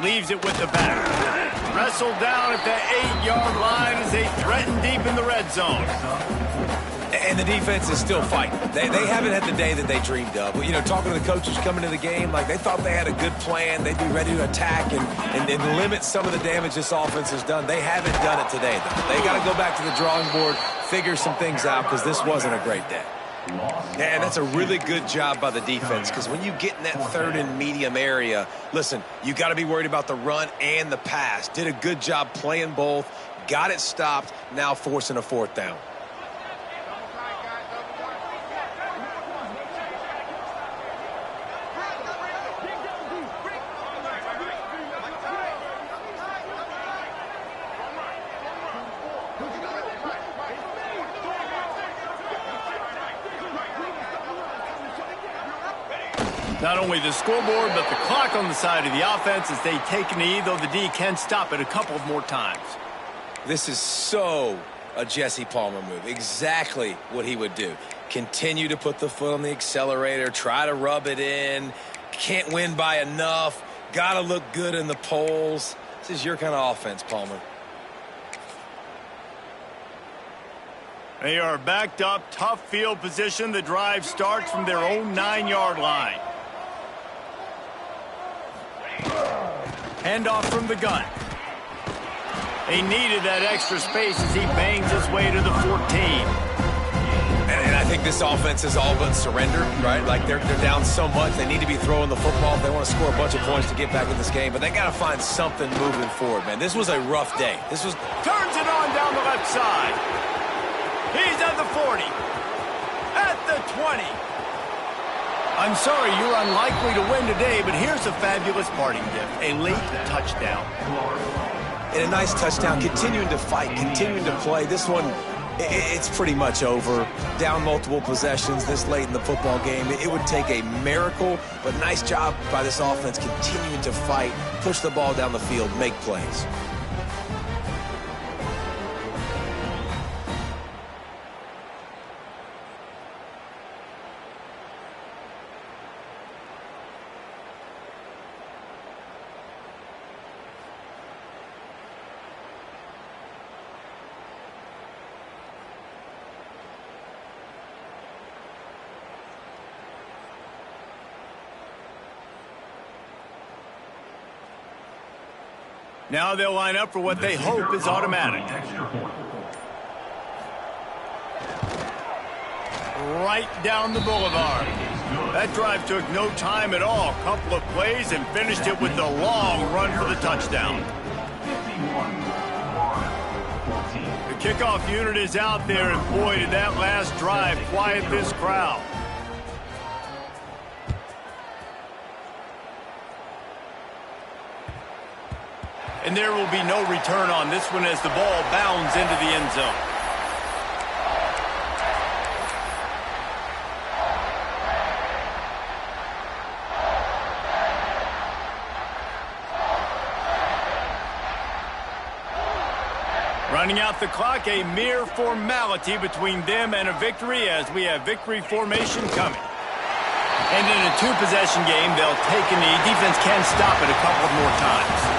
Leaves it with the back. Wrestled down at the 8-yard line as they threaten deep in the red zone. And the defense is still fighting. They haven't had the day that they dreamed of. You know, talking to the coaches coming to the game, like they thought they had a good plan. They'd be ready to attack and limit some of the damage this offense has done. They haven't done it today, though. They got to go back to the drawing board, figure some things out, because this wasn't a great day. And that's a really good job by the defense, because when you get in that third and medium area, listen, you got to be worried about the run and the pass. Did a good job playing both, got it stopped, now forcing a fourth down. Not only the scoreboard, but the clock on the side of the offense as they take a knee, though the D can stop it a couple of more times. This is so a Jesse Palmer move. Exactly what he would do. Continue to put the foot on the accelerator, try to rub it in. Can't win by enough. Got to look good in the polls. This is your kind of offense, Palmer. They are backed up, tough field position. The drive starts from their own 9-yard line. Handoff from the gun. They needed that extra space as he bangs his way to the 14. And I think this offense is all but surrendered, right? Like they're down so much, they need to be throwing the football if they want to score a bunch of points to get back in this game. But they got to find something moving forward, man. This was a rough day. Turns it on down the left side. He's at the 40. At the 20. I'm sorry, you're unlikely to win today, but here's a fabulous parting gift. A late touchdown. And a nice touchdown, continuing to fight, continuing to play. This one It's pretty much over. Down multiple possessions this late in the football game. It would take a miracle, but nice job by this offense continuing to fight, push the ball down the field, make plays. Now they'll line up for what they hope is automatic. Right down the boulevard. That drive took no time at all. Couple of plays and finished it with the long run for the touchdown. The kickoff unit is out there, and boy, did that last drive quiet this crowd. And there will be no return on this one as the ball bounds into the end zone. Running out the clock, a mere formality between them and a victory as we have victory formation coming. And in a two-possession game, they'll take a knee. Defense can stop it a couple more times.